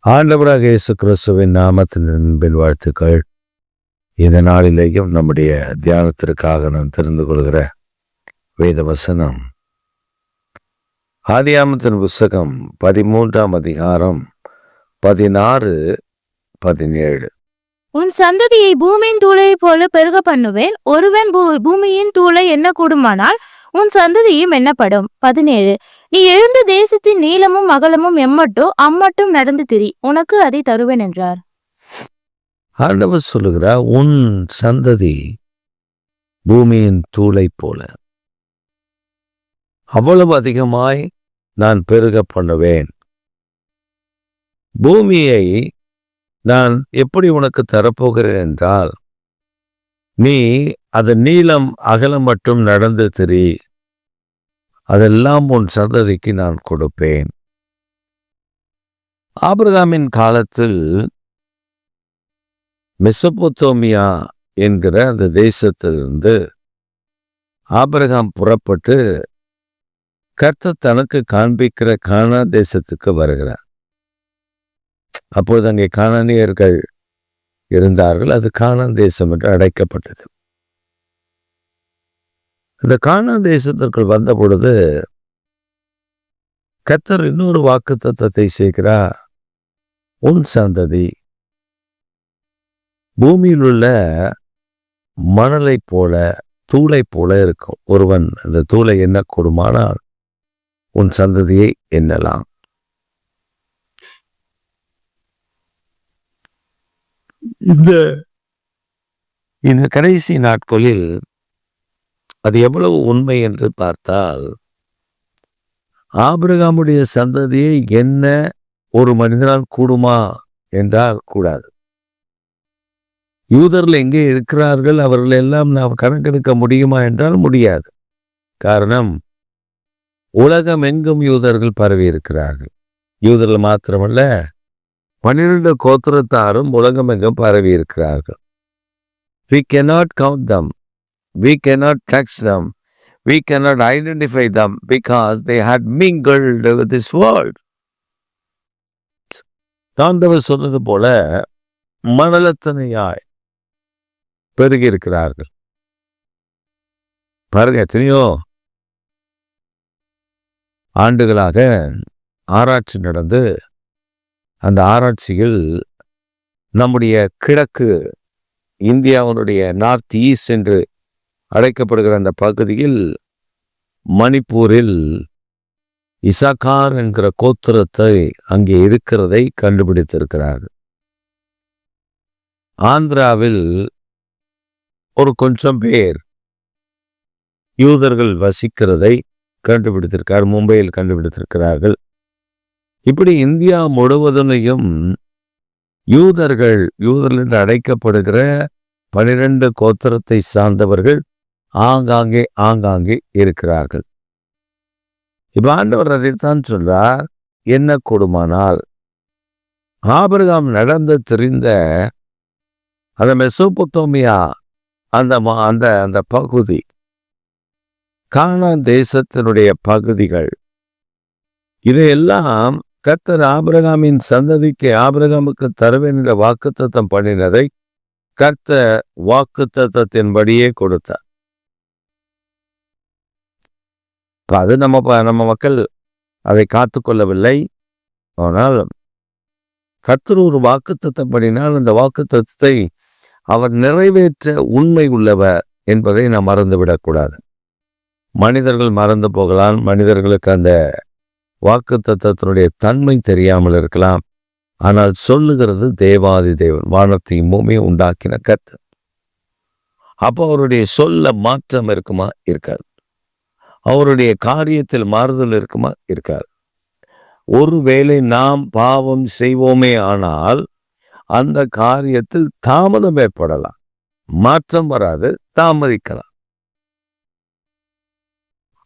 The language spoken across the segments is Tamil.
ஆண்டவராக இயேசு கிறிஸ்துவின் நாமத்தின் அன்பின் வாழ்த்துக்கள். இந்த நாளிலேயும் நம்முடைய தியானத்திற்காக நான் தெரிந்து கொள்கிற வேத வசனம் ஆதியாகமத்தின் புத்தகம் 13ஆம் அதிகாரம் 16, 17. உன் சந்ததியை பூமியின் தூளை போல பெருக பண்ணுவேன். ஒருவன் பூமியின் தூளை எண்ண கூடுமானால் உன் சந்ததியும் எண்ணப்படும். 17. நீ எழுந்த தேசத்தின் நீளமும் அகலமும் அம்மட்டும் நடந்து திரி, உனக்கு அதை தருவேன் என்றார். ஆண்டவர் சொல்லுகிறார், உன் சந்ததி பூமியின் தூளை போல அவ்வளவு அதிகமாய் நான் பெருக பண்ணுவேன். பூமியை நான் எப்படி உனக்கு தரப்போகிறேன் என்றால், நீ அது நீளம் அகலம் மட்டும் நடந்து திரி, அதெல்லாம் உன் சந்ததிக்கு நான் கொடுப்பேன். ஆபிரகாமின் காலத்தில் மெசொப்பொத்தேமியா என்கிற அந்த தேசத்திலிருந்து ஆபிரகாம் புறப்பட்டு கர்த்தர் தனக்கு காண்பிக்கிற கானான் தேசத்துக்கு வருகிறார். அப்போது அங்கே கானானியர்கள் இருந்தார்கள். அது கானான் தேசம் என்று அழைக்கப்பட்டது. அந்த கானான் தேசத்திற்குள் வந்த பொழுது கர்த்தர் இன்னொரு வாக்குத்தத்தத்தை செய்கிறார். உன் சந்ததி பூமியில் உள்ள மணலை போல தூளை போல இருக்கும். ஒருவன் அந்த தூளை எண்ணக்கூடுமானால் உன் சந்ததியை எண்ணலாம். இந்த கடைசி நாட்களில் அது எவ்வளவு உண்மை என்று பார்த்தால், ஆபிரகாமுடைய சந்ததியை என்ன ஒரு மனிதனால் கூடுமா என்றால் கூடாது. யூதர்கள் எங்கே இருக்கிறார்கள், அவர்கள் எல்லாம் நாம் கணக்கெடுக்க முடியுமா என்றால் முடியாது. காரணம், உலகம் எங்கும் யூதர்கள் பரவி இருக்கிறார்கள். யூதர்கள் மாத்திரமல்ல, 12 கோத்திரத்தாரும் உலகம் எங்கும் பரவி இருக்கிறார்கள். We cannot count them. We cannot track them. We cannot identify them because they had mingled with this world. ஆண்டவர் சொன்னது போல மணலத்தனையாய் பெருகி இருக்கிறார்கள். பாருங்க, எத்தனையோ ஆண்டுகளாக ஆராய்ச்சி நடந்து அந்த ஆராய்ச்சியில் நம்முடைய கிழக்கு இந்தியாவினுடைய நார்த் ஈஸ்ட் என்று அழைக்கப்படுகிற அந்த பகுதியில் மணிப்பூரில் இசாக்கார் என்கிற கோத்திரத்தை அங்கே இருக்கிறதை கண்டுபிடித்திருக்கிறார்கள். ஆந்திராவில் ஒரு கொஞ்சம் பேர் யூதர்கள் வசிக்கிறதை கண்டுபிடித்திருக்கார், மும்பையில் கண்டுபிடித்திருக்கிறார்கள். இப்படி இந்தியா முழுவதிலையும் யூதர்கள் என்று அழைக்கப்படுகிற 12 கோத்திரத்தை சார்ந்தவர்கள் ஆங்காங்கே இருக்கிறார்கள். இப்ப ஆண்டவர் அதைத்தான் சொல்றார், என்ன கொடுமானால் ஆபிரகாம் நடந்து திரிந்த அந்த மெசொப்பொத்தேமியா அந்த பகுதி, கானான் தேசத்தினுடைய பகுதிகள், இதையெல்லாம் கர்த்தர் ஆபிரகாமின் சந்ததிக்கு ஆபிரகாமுக்கு தருவேன் என்ற வாக்குத்தத்தம் பண்ணினதை கர்த்தர் வாக்குத்தத்தத்தின்படியே கொடுத்தார். அது நம்ம மக்கள் அதை காத்துக்கொள்ளவில்லை. ஆனால் கர்த்தர் ஒரு வாக்குத்தத்தம் பண்ணினால் அந்த வாக்குத்தத்தத்தை அவர் நிறைவேற்ற உண்மை உள்ளவர் என்பதை நாம் மறந்துவிடக்கூடாது. மனிதர்கள் மறந்து போகலாம், மனிதர்களுக்கு அந்த வாக்குத்தத்தத்தினுடைய தன்மை தெரியாமல் இருக்கலாம். ஆனால் சொல்லுகிறது தேவாதி தேவன், வானத்தையும் பூமியை உண்டாக்கின கர்த்தர். அப்போ அவருடைய சொல்ல மாற்றம் இருக்குமா? இருக்காது. அவருடைய காரியத்தில் மாறுதல் இருக்குமா? இருக்காது. ஒருவேளை நாம் பாவம் செய்வோமே ஆனால் அந்த காரியத்தில் தாமதம் ஏற்படலாம், மாற்றம் வராது, தாமதிக்கலாம்.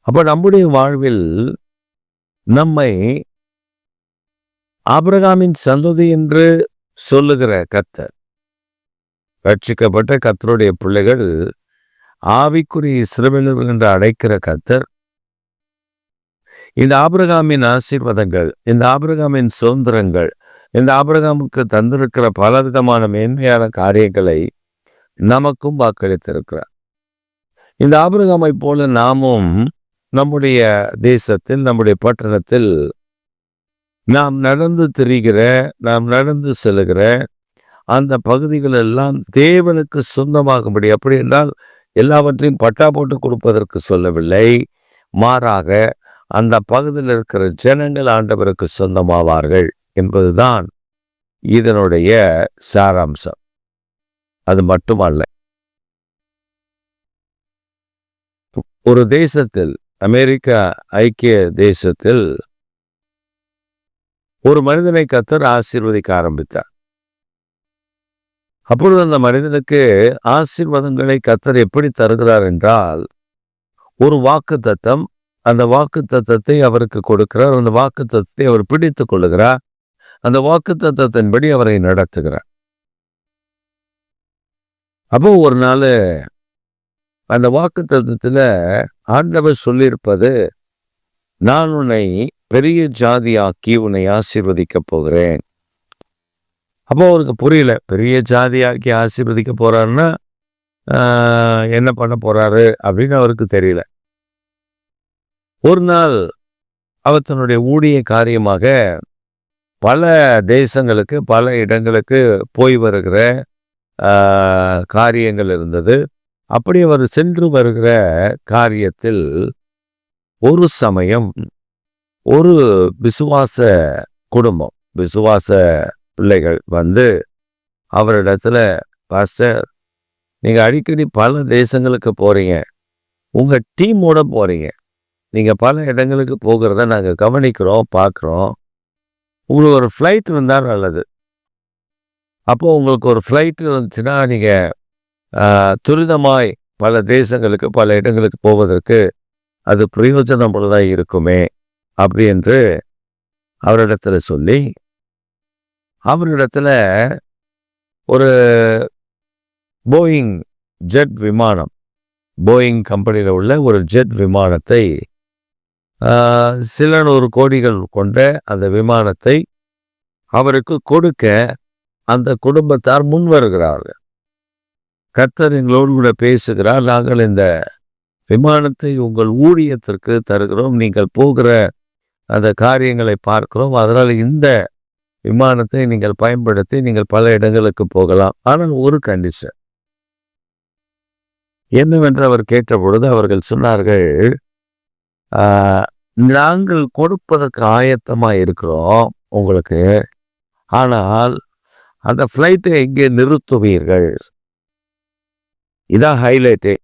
அப்ப நம்முடைய வாழ்வில் நம்மை ஆபிரகாமின் சந்ததி என்று சொல்லுகிற கர்த்தர், ரட்சிக்கப்பட்ட கர்த்தருடைய பிள்ளைகள், ஆவிக்குரிய இஸ்ரவேலர்கள் என்று அழைக்கிற கர்த்தர், இந்த ஆபிரகாமின் ஆசீர்வாதங்கள், இந்த ஆபிரகாமின் சுதந்திரங்கள், இந்த ஆபிரகாமுக்கு தந்திருக்கிற பலவிதமான மேன்மையான காரியங்களை நமக்கும் வாக்களித்திருக்கிறார். இந்த ஆபிரகாமை போல நாமும் நம்முடைய தேசத்தில், நம்முடைய பட்டணத்தில் நாம் நடந்து திரிகிற, நாம் நடந்து செல்கிற அந்த பகுதிகள் எல்லாம் தேவனுக்கு சொந்தமாகும்படி, அப்படி என்றால் எல்லாவற்றையும் பட்டா போட்டு கொடுப்பதற்கு சொல்லவில்லை, மாறாக அந்த பகுதியில் இருக்கிற ஜனங்கள் ஆண்டவருக்கு சொந்தமாவார்கள் என்பதுதான் இதனுடைய சாராம்சம். அது மட்டுமல்ல, ஒரு தேசத்தில், அமெரிக்கா ஐக்கிய தேசத்தில் ஒரு மனிதனை கர்த்தர் ஆசீர்வதிக்க ஆரம்பித்தார். அப்பொழுது அந்த மனிதனுக்கு ஆசீர்வாதங்களை கர்த்தர் எப்படி தருகிறார் என்றால், ஒரு வாக்குத்தத்தம், அந்த வாக்குத்தத்தத்தை அவருக்கு கொடுக்கிறார். அந்த வாக்குத்தத்தத்தை அவர் பிடித்துக் கொள்ளுகிறார். அந்த வாக்குத்தத்தத்தின்படி அவரை நடத்துகிறார். அப்போ ஒரு நாள் அந்த வாக்குத்தத்தத்தில் ஆண்டவர் சொல்லியிருப்பது, நான் உன்னை பெரிய ஜாதியாக்கி உன்னை ஆசீர்வதிக்க போகிறேன். அப்போ அவருக்கு புரியல, பெரிய ஜாதியாக்கி ஆசீர்வதிக்க போறாருன்னா என்ன பண்ண போறாரு அப்படின்னு அவருக்கு தெரியல. ஒரு நாள் அவர் தன்னுடைய ஊழிய காரியமாக பல தேசங்களுக்கு, பல இடங்களுக்கு போய் வருகிற காரியங்கள் இருந்தது. அப்படி அவர் சென்று வருகிற காரியத்தில் ஒரு சமயம் ஒரு விசுவாச குடும்பம், விசுவாச பிள்ளைகள் வந்து அவரிடத்துல, பாஸ்டர், நீங்கள் அடிக்கடி பல தேசங்களுக்கு போகிறீங்க, உங்கள் டீமோட போகிறீங்க, நீங்கள் பல இடங்களுக்கு போகிறத நாங்கள் கவனிக்கிறோம், பார்க்குறோம். உங்களுக்கு ஒரு ஃப்ளைட் இருந்தால் நல்லது. அப்போது உங்களுக்கு ஒரு ஃப்ளைட் இருந்துச்சுன்னா நீங்கள் துரிதமாய் பல தேசங்களுக்கு, பல இடங்களுக்கு போவதற்கு அது பிரயோஜனமுள்ளதாக இருக்குமே அப்படி என்று அவரிடத்துல சொல்லி, அவரிடத்துல ஒரு போயிங் ஜெட் விமானம், போயிங் கம்பெனியில் உள்ள ஒரு ஜெட் விமானத்தை, சில 100 கோடிகள் கொண்ட அந்த விமானத்தை அவருக்கு கொடுக்க அந்த குடும்பத்தார் முன் வருகிறார்கள். கர்த்தர் எங்களோடு கூட பேசுகிறார், நாங்கள் இந்த விமானத்தை உங்கள் ஊழியத்திற்கு தருகிறோம், நீங்கள் போகிற அந்த காரியங்களை பார்க்கிறோம், அதனால் இந்த விமானத்தை நீங்கள் பயன்படுத்தி நீங்கள் பல இடங்களுக்கு போகலாம். ஆனால் ஒரு கண்டிஷன் என்னவென்று அவர் கேட்டபொழுது அவர்கள் சொன்னார்கள், நாங்கள் கொடுப்பதற்கு ஆயத்தமாக இருக்கிறோம் உங்களுக்கு, ஆனால் அந்த ஃப்ளைட்டை எங்கே நிறுத்துவீர்கள்? இதான் ஹைலைட்டே.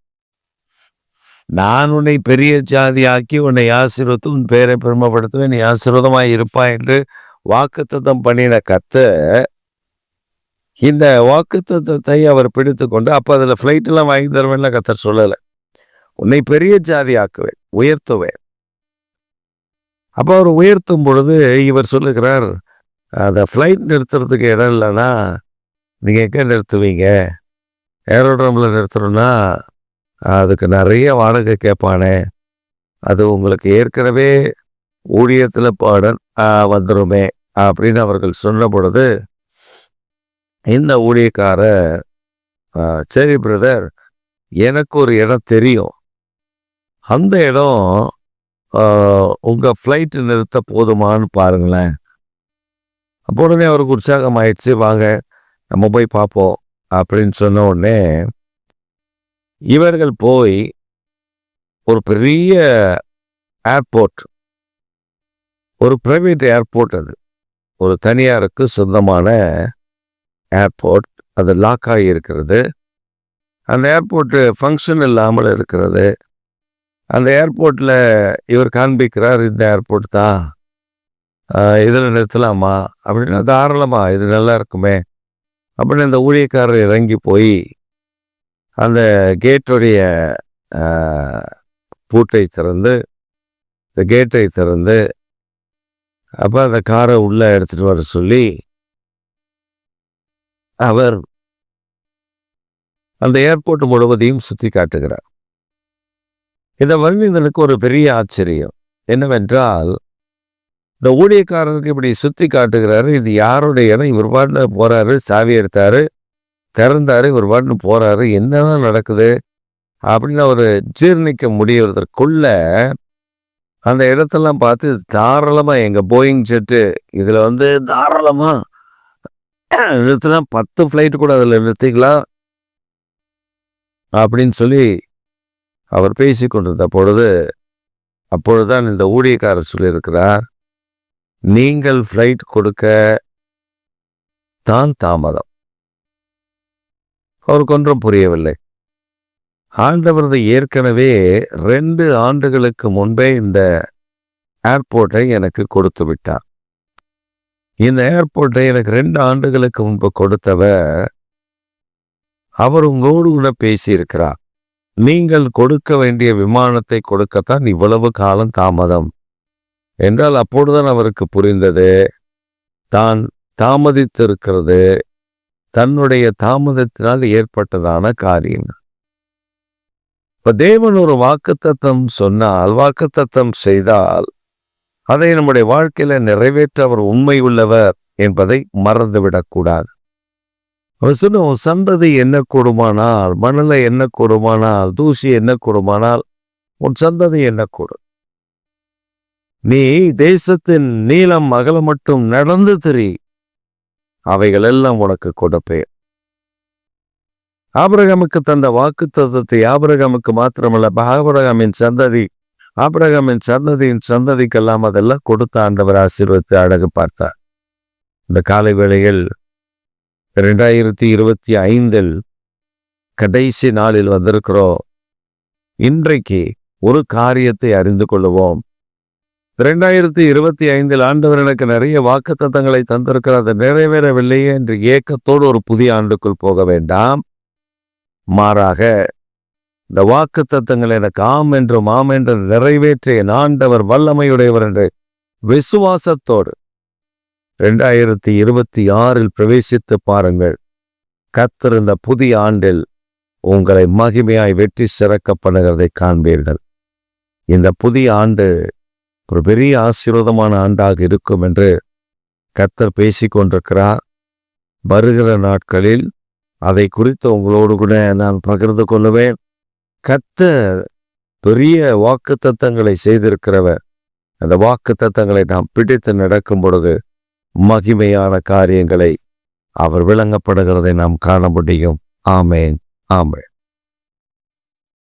நான் உன்னை பெரிய ஜாதியாக்கி உன்னை ஆசீர்வதித்து உன் பெயரை பெருமைப்படுத்துவேன், நீ ஆசீர்வாதமாய் இருப்பாய் என்று வாக்குத்தத்தம் பண்ணின கர்த்தர் இந்த வாக்குத்தத்தத்தை அவர் பிடித்து கொண்டு, அப்போ அதில் ஃப்ளைட்டெல்லாம் வாங்கி தருவேன்ல கர்த்தர் சொல்லலை, உன்னை பெரிய ஜாதி ஆக்குவேன், உயர்த்துவேன். அப்போ அவர் உயர்த்தும் பொழுது இவர் சொல்லுகிறார், அந்த ஃப்ளைட் நிறுத்துறதுக்கு இடம் இல்லைன்னா நீங்கள் எங்கே நிறுத்துவீங்க? ஏரோட்ரமில் நிறுத்தணும்னா அதுக்கு நிறைய வாடகை கேட்பானே, அது உங்களுக்கு ஏற்கனவே ஊழியத்தில் பாடன் வந்துடுமே அப்படின்னு அவர்கள் சொன்ன பொழுது இந்த ஊழியக்காரர், சரி பிரதர், எனக்கு ஒரு இடம் தெரியும், அந்த இடம் உங்கள் ஃப்ளைட்டு நிறுத்த போதுமானு பாருங்களேன். அப்போ உடனே அவருக்கு உற்சாகம் ஆயிடுச்சு, வாங்க நம்ம போய் பார்ப்போம் அப்படின்னு சொன்ன உடனே இவர்கள் போய் ஒரு பெரிய ஏர்போர்ட், ஒரு பிரைவேட் ஏர்போர்ட், அது ஒரு தனியாருக்கு சொந்தமான ஏர்போர்ட், அது லாக் ஆகி இருக்கிறது. அந்த ஏர்போர்ட்டு ஃபங்க்ஷன் இல்லாமல் இருக்கிறது. அந்த ஏர்போர்ட்டில் இவர் காண்பிக்கிறார், இந்த ஏர்போர்ட் தான், இதில் நிறுத்தலாமா அப்படின்னா, தாராளமா இது நல்லா இருக்குமே அப்படின்னு அந்த ஊழியக்காரர் இறங்கி போய் அந்த கேட்டுடைய பூட்டை திறந்து, இந்த கேட்டை திறந்து, அப்போ அந்த காரை உள்ளே எடுத்துகிட்டு வர சொல்லி அவர் அந்த ஏர்போர்ட் முழுவதையும் சுற்றி காட்டுகிறார். இந்த மனிதனுக்கு ஒரு பெரிய ஆச்சரியம் என்னவென்றால், இந்த ஊழியக்காரருக்கு இப்படி சுத்தி காட்டுகிறாரு. இது யாருடைய இடம்? இவர் பாட்டுல போறாரு, சாவி எடுத்தாரு, திறந்தாரு, இவர் பாட்டுன்னு போறாரு. என்னதான் நடக்குது அப்படின்னு அவர் ஜீர்ணிக்க முடியறதற்குள்ள அந்த இடத்தெல்லாம் பார்த்து தாராளமா எங்க போயிங் ஜெட்டு இதுல தாராளமா நிறுத்தினா 10 ஃப்ளைட் கூட அதுல நிறுத்திக்கலாம் அப்படின்னு சொல்லி அவர் பேசி கொண்டிருந்த பொழுது, அப்பொழுதுதான் இந்த ஊழியக்காரர் சொல்லியிருக்கிறார், நீங்கள் ஃப்ளைட் கொடுக்க தான் தாமதம். அவருக்கு ஒன்றும் புரியவில்லை. ஆண்டவரது ஏற்கனவே 2 ஆண்டுகளுக்கு முன்பே இந்த ஏர்போர்ட்டை எனக்கு கொடுத்து விட்டார். இந்த ஏர்போர்ட்டை எனக்கு 2 ஆண்டுகளுக்கு முன்பு கொடுத்தவர் அவர் உங்களோடு கூட பேசியிருக்கிறார். நீங்கள் கொடுக்க வேண்டிய விமானத்தை கொடுக்கத்தான் இவ்வளவு காலம் தாமதம் என்றால், அப்பொழுதுதான் அவருக்கு புரிந்தது தான் தாமதித்திருக்கிறது தன்னுடைய தாமதத்தினால் ஏற்பட்டதான காரியம். இப்ப தேவன் ஒரு வாக்குத்தத்தம் சொன்னால், வாக்குத்தத்தம் செய்தால் அதை நம்முடைய வாழ்க்கையில நிறைவேற்ற அவர் உண்மை உள்ளவர் என்பதை மறந்துவிடக்கூடாது. அவர் சொன்ன உன் சந்ததி என்ன கூடுமானால், மணலை என்ன கூடுமானால், தூசி என்ன கூடுமானால் உன் சந்ததி என்ன கூடும். நீ தேசத்தின் நீளம் அகலம் மட்டும் நடந்து திரி, அவைகள் எல்லாம் உனக்கு கொடுப்பேன். ஆபிரகாமுக்கு தந்த வாக்குத்தத்தத்தை ஆபிரகாமுக்கு மாத்திரமல்ல, ஆபிரகாமின் சந்ததியின் சந்ததிக்கெல்லாம் அதெல்லாம் கொடுத்த ஆண்டவர் ஆசீர்வதித்து அழகு பார்த்தார். இந்த காலை வேளையில் 2025 கடைசி நாளில் வந்திருக்கிறோம். இன்றைக்கு ஒரு காரியத்தை அறிந்து கொள்ளுவோம். 2025 ஆண்டவர் எனக்கு நிறைய வாக்குத்தத்தங்களை தந்திருக்கிறார், அது நிறைவேறவில்லையே என்று ஏக்கத்தோடு ஒரு புதிய ஆண்டுக்குள் போக வேண்டாம். மாறாக இந்த வாக்குத்தத்தங்கள் எனக்கு ஆம் என்றும் ஆம் என்று நிறைவேற்றிய ஆண்டவர் வல்லமையுடையவர் என்று விசுவாசத்தோடு 2026 பிரவேசித்து பாருங்கள். கர்த்தர் இந்த புதிய ஆண்டில் உங்களை மகிமையாய் வெற்றி சிறக்க பண்ணுகிறதை காண்பீர்கள். இந்த புதிய ஆண்டு ஒரு பெரிய ஆசீர்வாதமான ஆண்டாக இருக்கும் என்று கர்த்தர் பேசிக்கொண்டிருக்கிறார். வருகிற நாட்களில் அதை குறித்து உங்களோடு கூட நான் பகிர்ந்து கொள்ளுவேன். கர்த்தர் பெரிய வாக்குத்தத்தங்களை செய்திருக்கிறவர். அந்த வாக்குத்தத்தங்களை நாம் பிடித்து நடக்கும் பொழுது மகிமையான காரியங்களை அவர் விளங்கப்படுகிறதை நாம் காண முடியும். ஆமேன், ஆமேன்.